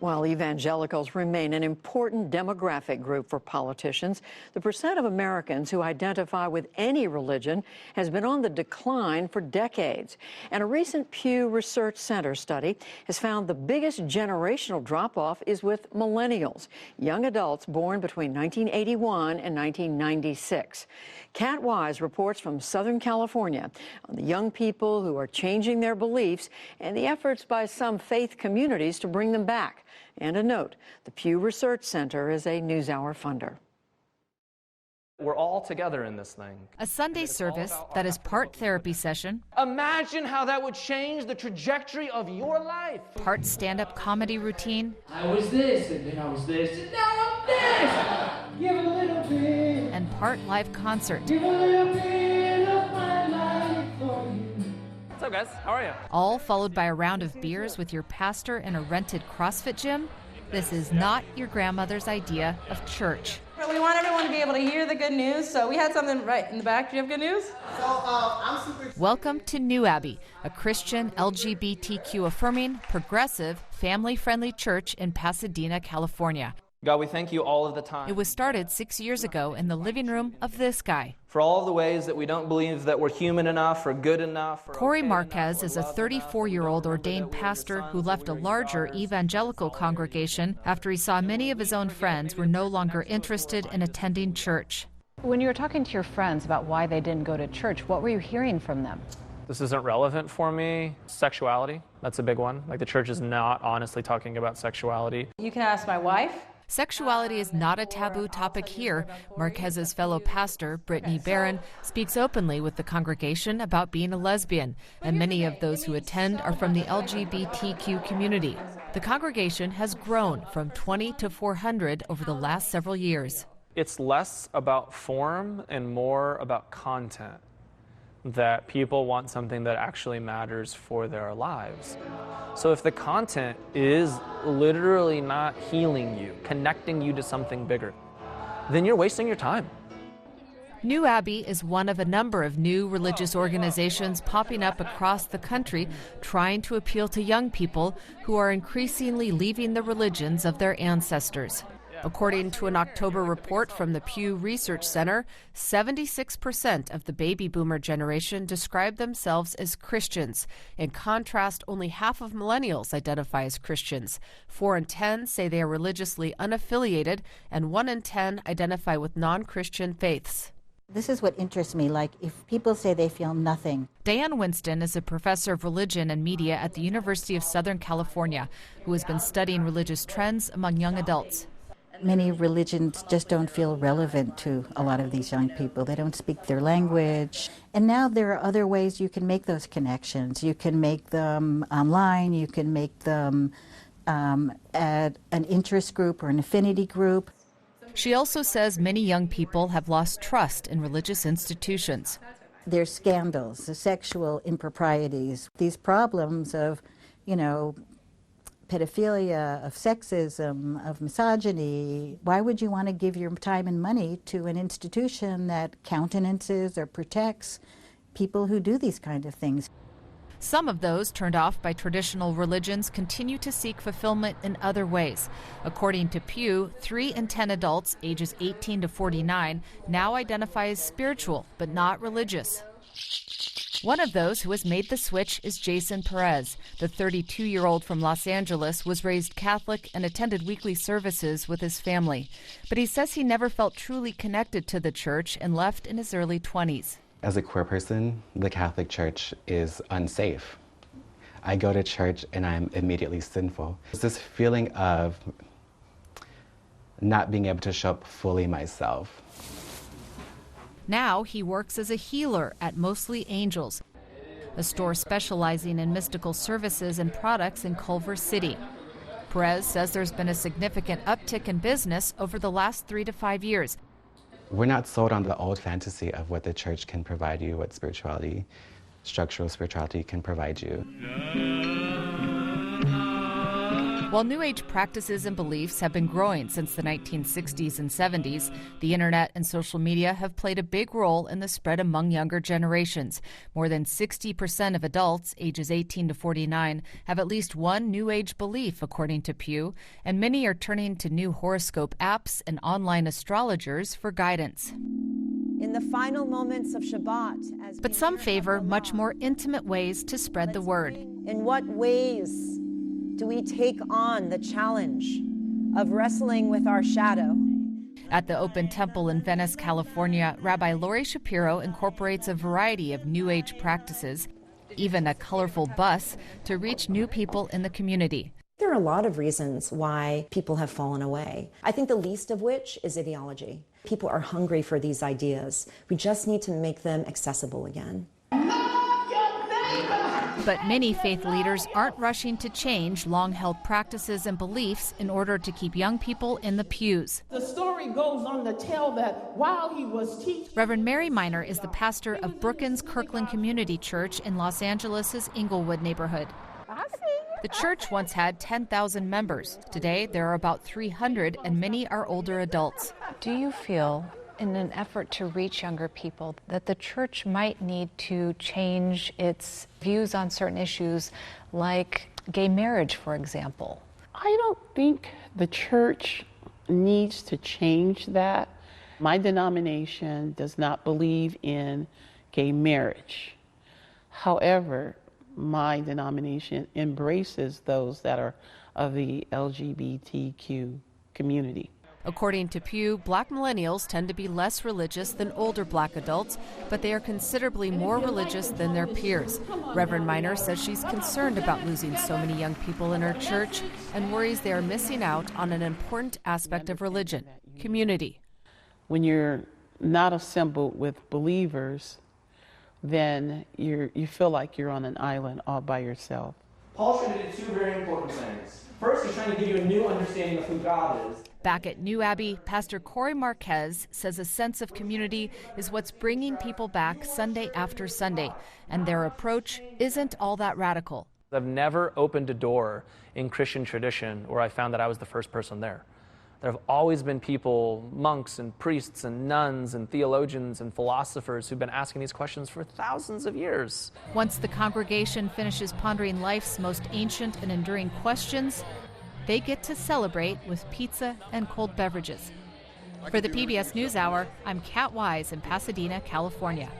While evangelicals remain an important demographic group for politicians, the percent of Americans who identify with any religion has been on the decline for decades. And a recent Pew Research Center study has found the biggest generational drop-off is with millennials, young adults born between 1981 and 1996. Kat Wise reports from Southern California on the young people who are changing their beliefs and the efforts by some faith communities to bring them back. And a note, the Pew Research Center is a NewsHour funder. We're all together in this thing. A Sunday service that is part therapy session. Imagine how that would change the trajectory of your life. Part stand-up comedy routine. I was this, and then I was this, and now I'm this. Give a little bit. And part live concert. Give a little bit of my life for you. What's up, guys? How are you? All followed by a round of beers with your pastor in a rented CrossFit gym. This is not your grandmother's idea of church. We want everyone to be able to hear the good news, so we had something right in the back. Do you have good news? Welcome to New Abbey, a Christian, LGBTQ affirming, progressive, family-friendly church in Pasadena, California. God, we thank you all of the time. It was started 6 years ago in the living room of this guy. For all of the ways that we don't believe that we're human enough or good enough. Or Corey okay Marquez is a enough 34-year-old ordained pastor who left a larger evangelical congregation after he saw many of his own friends were no longer interested in attending church. When you were talking to your friends about why they didn't go to church, what were you hearing from them? This isn't relevant for me. Sexuality, that's a big one. Like, the church is not honestly talking about sexuality. You can ask my wife. Sexuality is not a taboo topic here. Marquez's fellow pastor, Brittany Barron, speaks openly with the congregation about being a lesbian, and many of those who attend are from the LGBTQ community. The congregation has grown from 20 to 400 over the last several years. It's less about form and more about content. That people want something that actually matters for their lives. So if the content is literally not healing you, connecting you to something bigger, then you're wasting your time. New Abbey is one of a number of new religious organizations popping up across the country trying to appeal to young people who are increasingly leaving the religions of their ancestors. According to an October report from the Pew Research Center, 76% of the baby boomer generation describe themselves as Christians. In contrast, only half of millennials identify as Christians. 4 in 10 say they are religiously unaffiliated, and 1 in 10 identify with non-Christian faiths. This is what interests me, like if people say they feel nothing. Diane Winston is a professor of religion and media at the University of Southern California, who has been studying religious trends among young adults. Many religions just don't feel relevant to a lot of these young people. They don't speak their language. And now there are other ways you can make those connections. You can make them online. You can make them at an interest group or an affinity group. She also says many young people have lost trust in religious institutions. There's scandals, the sexual improprieties, these problems of, pedophilia, of sexism, of misogyny. Why would you want to give your time and money to an institution that countenances or protects people who do these kind of things? Some of those turned off by traditional religions continue to seek fulfillment in other ways. According to Pew, 3 in 10 adults ages 18 to 49 now identify as spiritual but not religious. One of those who has made the switch is Jason Perez. The 32-year-old from Los Angeles was raised Catholic and attended weekly services with his family. But he says he never felt truly connected to the church and left in his early 20s. As a queer person, the Catholic Church is unsafe. I go to church and I'm immediately sinful. It's this feeling of not being able to show up fully myself. Now he works as a healer at Mostly Angels, a store specializing in mystical services and products in Culver City. Perez says there's been a significant uptick in business over the last 3 to 5 years. We're not sold on the old fantasy of what the church can provide you, what spirituality, structural spirituality can provide you. While New Age practices and beliefs have been growing since the 1960s and 70s, the internet and social media have played a big role in the spread among younger generations. More than 60% of adults ages 18 to 49 have at least one New Age belief, according to Pew, and many are turning to new horoscope apps and online astrologers for guidance. In the final moments of Shabbat, But some favor much more intimate ways to spread the word. In what ways do we take on the challenge of wrestling with our shadow? At the Open Temple in Venice, California, Rabbi Lori Shapiro incorporates a variety of New Age practices, even a colorful bus, to reach new people in the community. There are a lot of reasons why people have fallen away. I think the least of which is ideology. People are hungry for these ideas. We just need to make them accessible again. But many faith leaders aren't rushing to change long-held practices and beliefs in order to keep young people in the pews. The story goes on to tell that while he was teaching... Reverend Mary Miner is the pastor of Brookins Kirkland Community Church in Los Angeles' Inglewood neighborhood. The church once had 10,000 members. Today, there are about 300, and many are older adults. Do you feel, in an effort to reach younger people, that the church might need to change its views on certain issues, like gay marriage, for example? I don't think the church needs to change that. My denomination does not believe in gay marriage. However, my denomination embraces those that are of the LGBTQ community. According to Pew, Black millennials tend to be less religious than older Black adults, but they are considerably more religious than their peers. Reverend Miner says she's concerned about losing so many young people in her church and worries they are missing out on an important aspect of religion, community. When you're not assembled with believers, then you feel like you're on an island all by yourself. Paul's trying to do two very important things. First, he's trying to give you a new understanding of who God is. Back at New Abbey, Pastor Corey Marquez says a sense of community is what's bringing people back Sunday after Sunday, and their approach isn't all that radical. I've never opened a door in Christian tradition where I found that I was the first person there. There have always been people, monks and priests and nuns and theologians and philosophers who've been asking these questions for thousands of years. Once the congregation finishes pondering life's most ancient and enduring questions, they get to celebrate with pizza and cold beverages. For the PBS NewsHour, I'm Kat Wise in Pasadena, California.